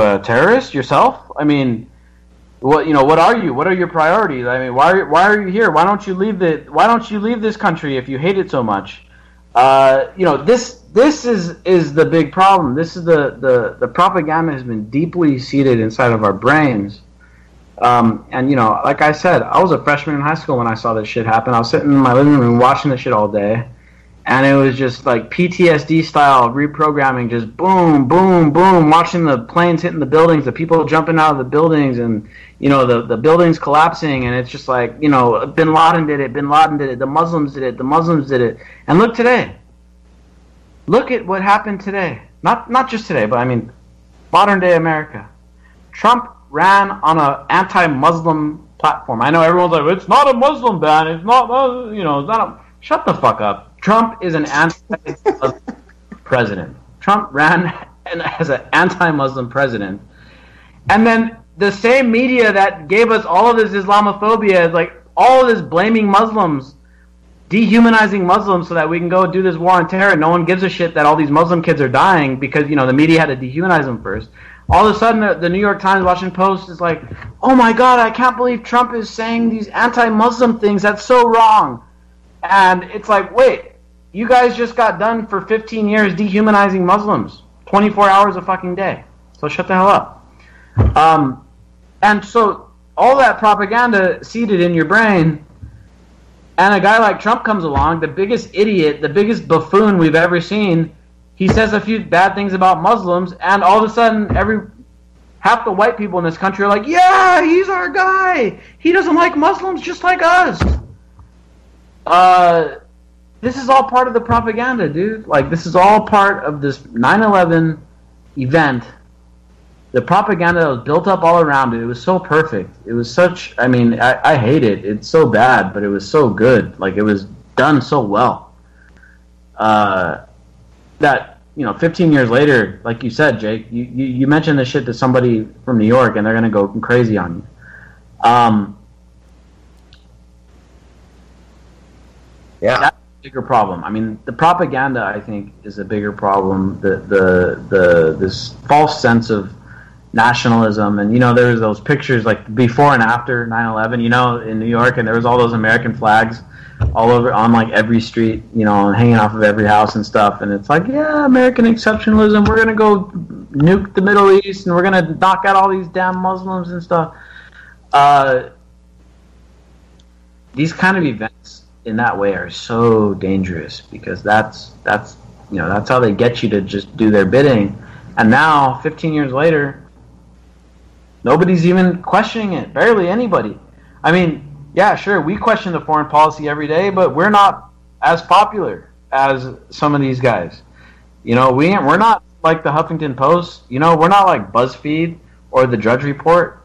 a terrorist yourself? I mean, what are you? What are your priorities? I mean, why are you here? Why don't you leave this country if you hate it so much? This is the big problem. This is the propaganda has been deeply seated inside of our brains. Like I said, I was a freshman in high school when I saw this shit happen. I was sitting in my living room watching this shit all day, and it was just like PTSD style reprogramming, just boom, boom, boom, watching the planes hitting the buildings, the people jumping out of the buildings, and the buildings collapsing, and it's just like, Bin Laden did it, the Muslims did it, and look today. Look at what happened today. Not just today, but I mean, modern day America. Trump ran on an anti-Muslim platform. I know everyone's like, it's not a Muslim ban. It's not, it's not a... Shut the fuck up. Trump is an anti-Muslim president. Trump ran as an anti-Muslim president. And then the same media that gave us all of this Islamophobia is like all of this blaming Muslims, dehumanizing Muslims so that we can go do this war on terror. No one gives a shit that all these Muslim kids are dying because, the media had to dehumanize them first. All of a sudden, the New York Times, Washington Post is like, oh my God, I can't believe Trump is saying these anti-Muslim things. That's so wrong. And it's like, wait, you guys just got done for 15 years dehumanizing Muslims, 24 hours a fucking day. So shut the hell up. And so all that propaganda seeded in your brain, and a guy like Trump comes along, the biggest idiot, the biggest buffoon we've ever seen. He says a few bad things about Muslims, and all of a sudden, half the white people in this country are like, yeah, he's our guy. He doesn't like Muslims just like us. This is all part of the propaganda, dude. Like, this is all part of this 9/11 event. The propaganda that was built up all around it, it was so perfect. It was such, I hate it. It's so bad, but it was so good. Like, it was done so well. That, 15 years later, like you said, Jake, you mentioned this shit to somebody from New York, and they're going to go crazy on you. Yeah. That's a bigger problem. I mean, the propaganda, I think, is a bigger problem. This false sense of nationalism, and there was those pictures like before and after 9/11, in New York, and there was all those American flags all over on like every street, hanging off of every house and stuff, and it's like, yeah, American exceptionalism, we're gonna go nuke the Middle East, and we're gonna knock out all these damn Muslims and stuff. These kind of events in that way are so dangerous, because that's how they get you to just do their bidding. And now, 15 years later, nobody's even questioning it. Barely anybody. I mean, yeah, sure, we question the foreign policy every day, but we're not as popular as some of these guys. We're not like the Huffington Post. We're not like BuzzFeed or the Drudge Report,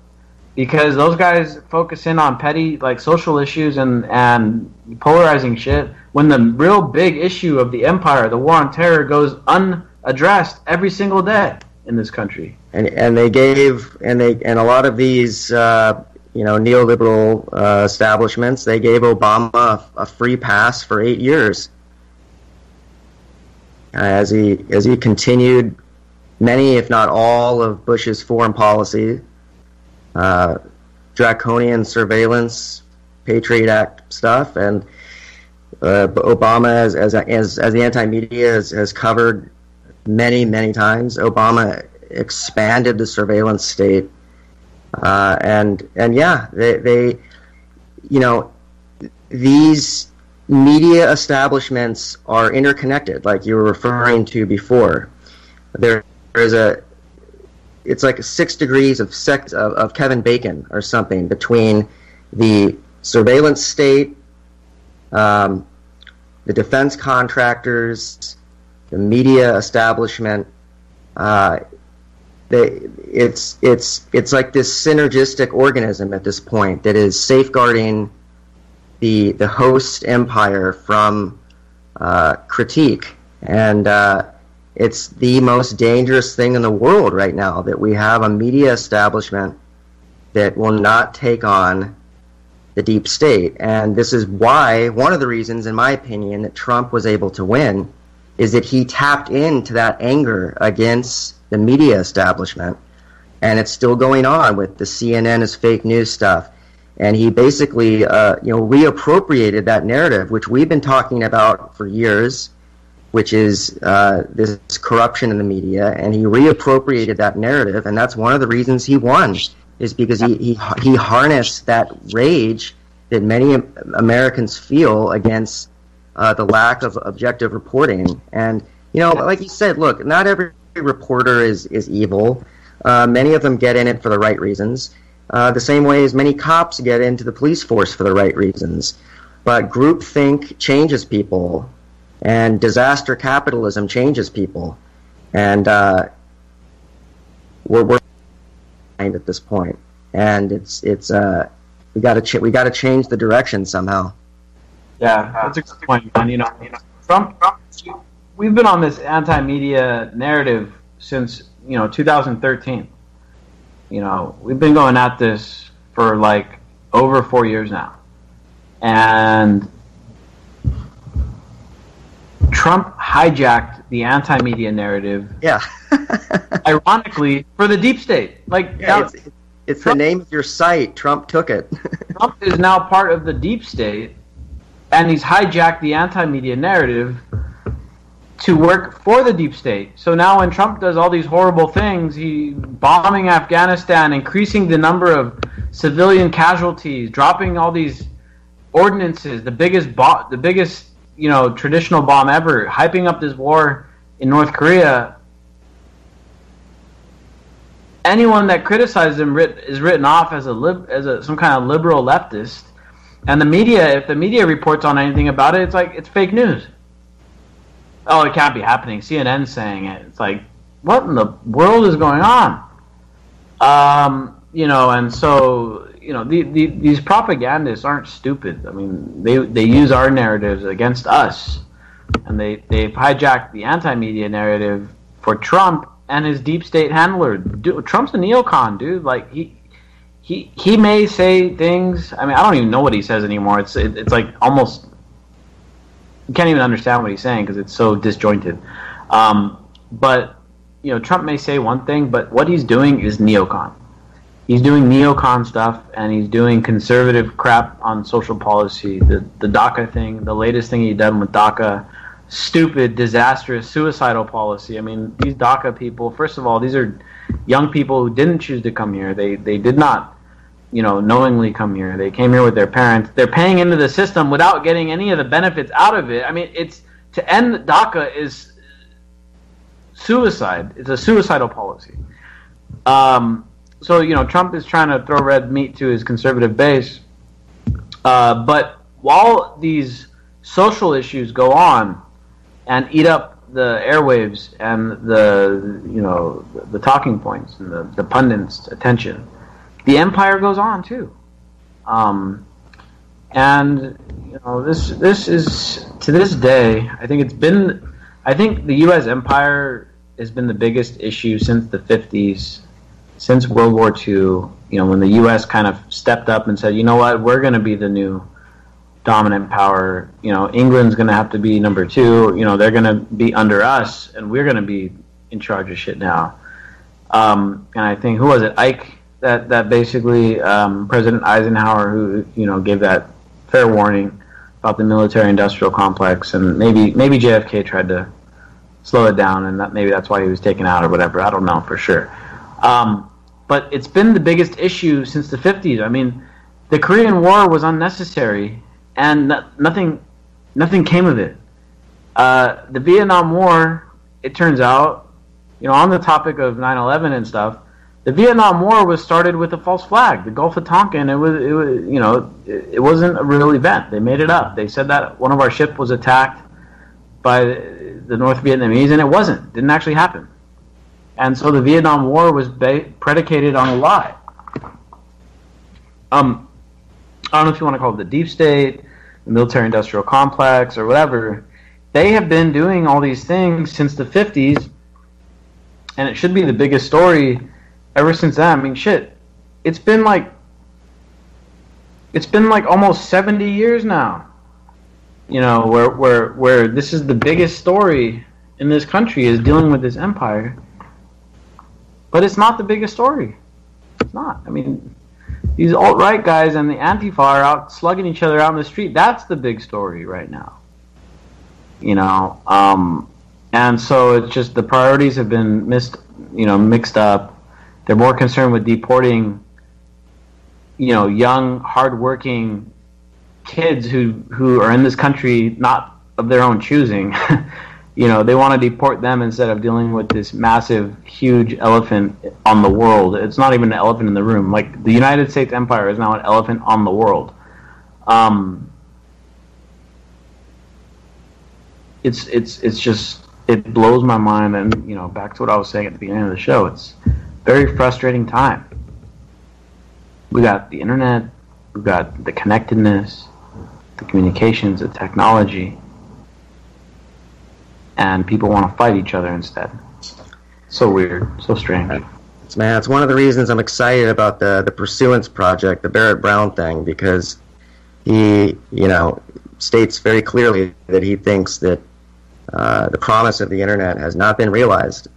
because those guys focus in on petty, like, social issues and polarizing shit, when the real big issue of the empire, the war on terror, goes unaddressed every single day in this country. And they gave a lot of these neoliberal establishments, they gave Obama a free pass for 8 years as he continued many, if not all, of Bush's foreign policy, draconian surveillance, Patriot Act stuff, and Obama, as the anti-media has covered many times, Obama expanded the surveillance state, these media establishments are interconnected, like you were referring to before. It's like 6 degrees of Kevin Bacon or something between the surveillance state, the defense contractors, the media establishment. It's like this synergistic organism at this point that is safeguarding the host empire from critique, and it's the most dangerous thing in the world right now, that we have a media establishment that will not take on the deep state. And this is why, one of the reasons, in my opinion, that Trump was able to win is that he tapped into that anger against the media establishment, and it's still going on with the CNN is fake news stuff. And he basically, reappropriated that narrative, which we've been talking about for years, which is this corruption in the media, and he reappropriated that narrative, and that's one of the reasons he won, is because he harnessed that rage that many Americans feel against the lack of objective reporting. And, like you said, look, not every reporter is evil. Many of them get in it for the right reasons, the same way as many cops get into the police force for the right reasons. But groupthink changes people, and disaster capitalism changes people, and we're at this point, and it's we got to change the direction somehow. Yeah, that's a good point, man. Trump, we've been on this anti-media narrative since 2013. We've been going at this for like over 4 years now, and Trump hijacked the anti-media narrative. Yeah. Ironically, for the deep state. It's Trump, the name of your site. Trump took it. Trump is now part of the deep state, and he's hijacked the anti-media narrative to work for the deep state. So now when Trump does all these horrible things, he bombing Afghanistan, increasing the number of civilian casualties, dropping all these ordinances, the biggest traditional bomb ever, hyping up this war in North Korea. Anyone that criticizes him is written off as some kind of liberal leftist, and the media, if the media reports on anything about it, it's like it's fake news. Oh, it can't be happening. CNN's saying it. It's like, what in the world is going on? And so these propagandists aren't stupid. I mean, they use our narratives against us, and they've hijacked the anti-media narrative for Trump and his deep state handler. Trump's a neocon, dude. Like he may say things. I mean, I don't even know what he says anymore. It's like almost you can't even understand what he's saying because it's so disjointed. But Trump may say one thing, but what he's doing is neocon. He's doing neocon stuff, and he's doing conservative crap on social policy. The DACA thing, the latest thing he done with DACA, stupid, disastrous, suicidal policy. I mean, these DACA people, first of all, these are young people who didn't choose to come here. They did not, knowingly come here. They came here with their parents. They're paying into the system without getting any of the benefits out of it. I mean, it's to end DACA is suicide. It's a suicidal policy. So Trump is trying to throw red meat to his conservative base. But while these social issues go on and eat up the airwaves and the talking points and the pundits' attention, the empire goes on too. This is, to this day, I think the U.S. empire has been the biggest issue since the 50s, since World War II, when the U.S. kind of stepped up and said, you know what, we're going to be the new dominant power. England's going to have to be number 2. They're going to be under us, and we're going to be in charge of shit now. And I think, who was it, Ike, that basically President Eisenhower, who gave that fair warning about the military-industrial complex, and maybe JFK tried to slow it down, and maybe that's why he was taken out or whatever. I don't know for sure. But it's been the biggest issue since the 50s. I mean, the Korean War was unnecessary, and nothing came of it. The Vietnam War, it turns out, on the topic of 9/11 and stuff, the Vietnam War was started with a false flag, the Gulf of Tonkin. It wasn't a real event. They made it up. They said that one of our ships was attacked by the North Vietnamese, and it wasn't. It didn't actually happen. And so the Vietnam War was predicated on a lie. I don't know if you want to call it the deep state, the military-industrial complex, or whatever. They have been doing all these things since the 50s, and it should be the biggest story ever since then. I mean, shit, it's been like almost 70 years now. Where this is the biggest story in this country, is dealing with this empire. But it's not the biggest story. It's not. I mean, these alt-right guys and the Antifa are out slugging each other out in the street. That's the big story right now. And so it's just the priorities have been mixed up. They're more concerned with deporting, young, hardworking kids who are in this country not of their own choosing. They want to deport them instead of dealing with this massive, huge elephant on the world. It's not even an elephant in the room. Like, the United States empire is now an elephant on the world. It's just, it blows my mind. And back to what I was saying at the beginning of the show, it's a very frustrating time. We got the internet, we've got the connectedness, the communications, the technology. And people want to fight each other instead. So weird, so strange. It's one of the reasons I'm excited about the Pursuance Project, the Barrett Brown thing, because he, states very clearly that he thinks that the promise of the internet has not been realized,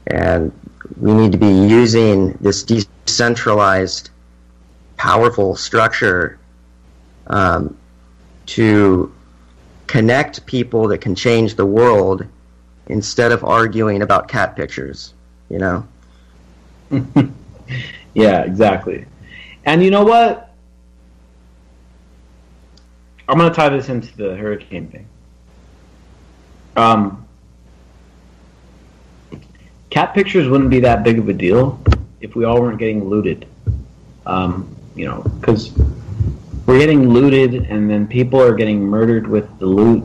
and we need to be using this decentralized, powerful structure to connect people that can change the world instead of arguing about cat pictures, Yeah, exactly. And you know what? I'm going to tie this into the hurricane thing. Cat pictures wouldn't be that big of a deal if we all weren't getting looted. Because we're getting looted, and then people are getting murdered with the loot.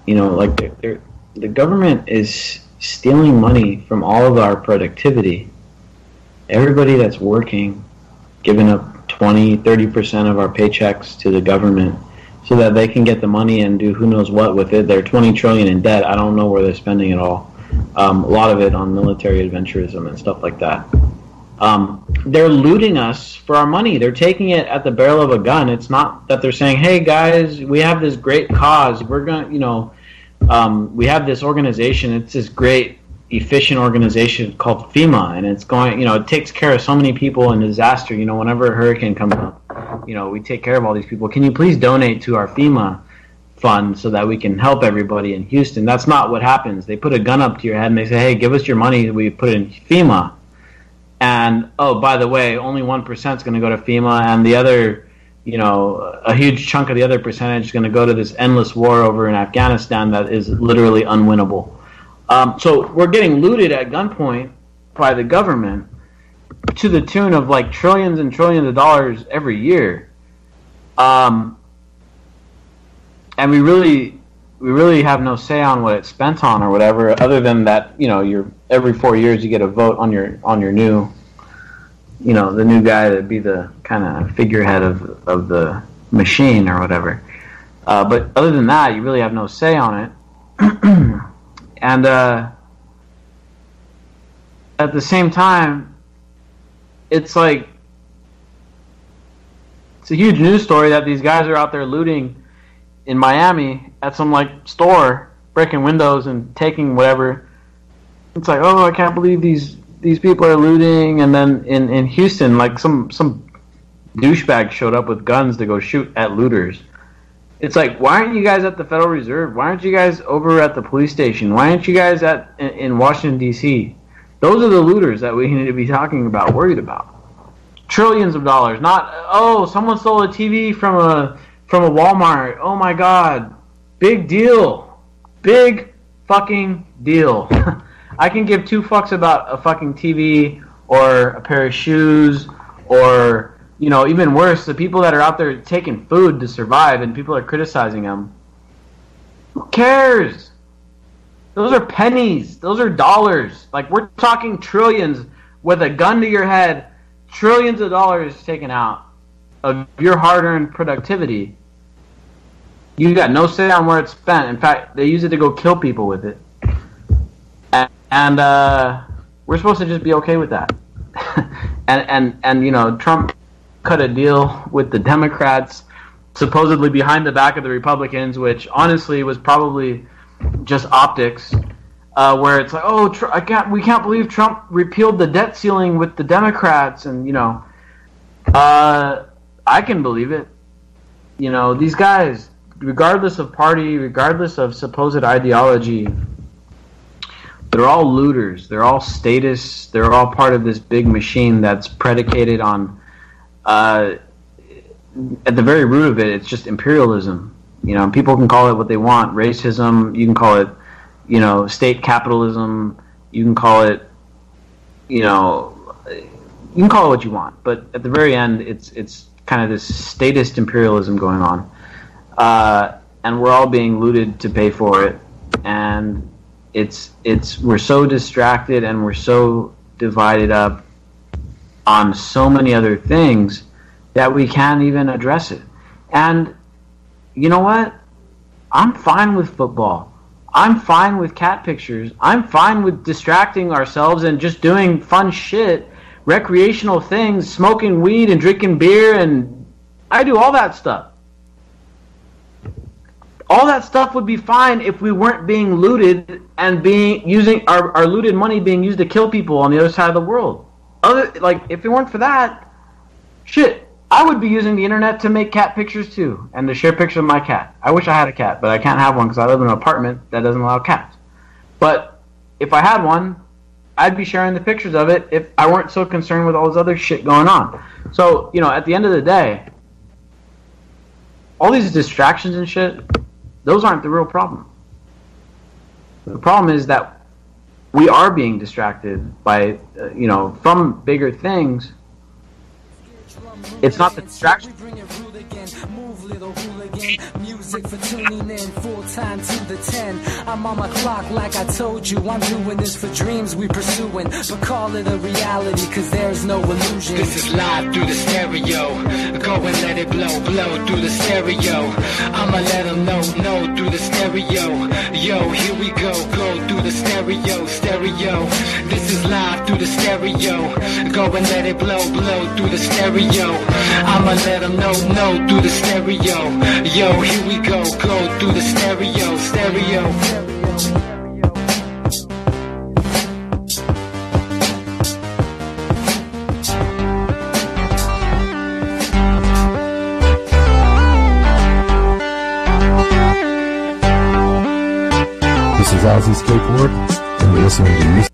The government is stealing money from all of our productivity. Everybody that's working, giving up 20-30% of our paychecks to the government so that they can get the money and do who knows what with it. They're $20 trillion in debt. I don't know where they're spending it all. A lot of it on military adventurism and stuff like that. They're looting us for our money. They're taking it at the barrel of a gun. It's not that they're saying, hey guys, we have this great cause. We're going to, we have this organization. It's this great, efficient organization called FEMA, and it's going, it takes care of so many people in disaster. Whenever a hurricane comes up, we take care of all these people. Can you please donate to our FEMA fund so that we can help everybody in Houston? That's not what happens. They put a gun up to your head and they say, hey, give us your money. We put it in FEMA. And, oh, by the way, only 1% is going to go to FEMA, and the other, a huge chunk of the other percentage is going to go to this endless war over in Afghanistan that is literally unwinnable. So we're getting looted at gunpoint by the government to the tune of like trillions and trillions of dollars every year. And we really have no say on what it's spent on or whatever, other than that, you're every 4 years you get a vote on your new, the new guy that'd be the kind of figurehead of the machine or whatever. But other than that, you really have no say on it. And at the same time, it's like it's a huge news story that these guys are out there looting in Miami at some like store, breaking windows and taking whatever. It's like, oh, I can't believe these people are looting. And then in Houston, like some douchebag showed up with guns to go shoot at looters. It's like, why aren't you guys at the Federal Reserve? Why aren't you guys over at the police station? Why aren't you guys in Washington, D.C.? Those are the looters that we need to be talking about, worried about. Trillions of dollars. Not, oh, someone stole a TV from a Walmart. Oh my God. Big deal. Big fucking deal. I can give two fucks about a fucking TV or a pair of shoes or, even worse, the people that are out there taking food to survive and people are criticizing them. Who cares? Those are pennies. Those are dollars. Like, we're talking trillions with a gun to your head. Trillions of dollars taken out of your hard-earned productivity. You got no say on where it's spent. In fact, they use it to go kill people with it. And we're supposed to just be okay with that. and Trump cut a deal with the Democrats, supposedly behind the back of the Republicans, which honestly was probably just optics, where it's like, oh, we can't believe Trump repealed the debt ceiling with the Democrats, and I can believe it. These guys, regardless of party, regardless of supposed ideology, they're all looters. They're all statists. They're all part of this big machine that's predicated on, at the very root of it, it's just imperialism. People can call it what they want, racism. You can call it, state capitalism. You can call it, you can call it what you want. But at the very end, it's kind of this statist imperialism going on, and we're all being looted to pay for it. And we're so distracted and we're so divided up on so many other things that we can't even address it. And you know what? I'm fine with football. I'm fine with cat pictures. I'm fine with distracting ourselves and just doing fun shit, recreational things, smoking weed and drinking beer, and I do all that stuff. All that stuff would be fine if we weren't being looted and using our looted money being used to kill people on the other side of the world. If it weren't for that, shit, I would be using the internet to make cat pictures too, and to share pictures of my cat. I wish I had a cat, but I can't have one because I live in an apartment that doesn't allow cats. But if I had one, I'd be sharing the pictures of it if I weren't so concerned with all this other shit going on. So, at the end of the day, all these distractions and shit, those aren't the real problem. The problem is that we are being distracted by, from bigger things. It's not the distraction. Music for tuning in full time to the 10. I'm on my clock like I told you. I'm doing this for dreams we pursuing, but call it a reality cause there's no illusion. This is live through the stereo. Go and let it blow through the stereo. I'ma let them know through the stereo. Yo, here we go through the stereo. This is live through the stereo. Go and let it blow through the stereo. I'ma let them know through the stereo. Yo, here we go through the stereo. This is Ozzy Skateboard, and you're listening to music.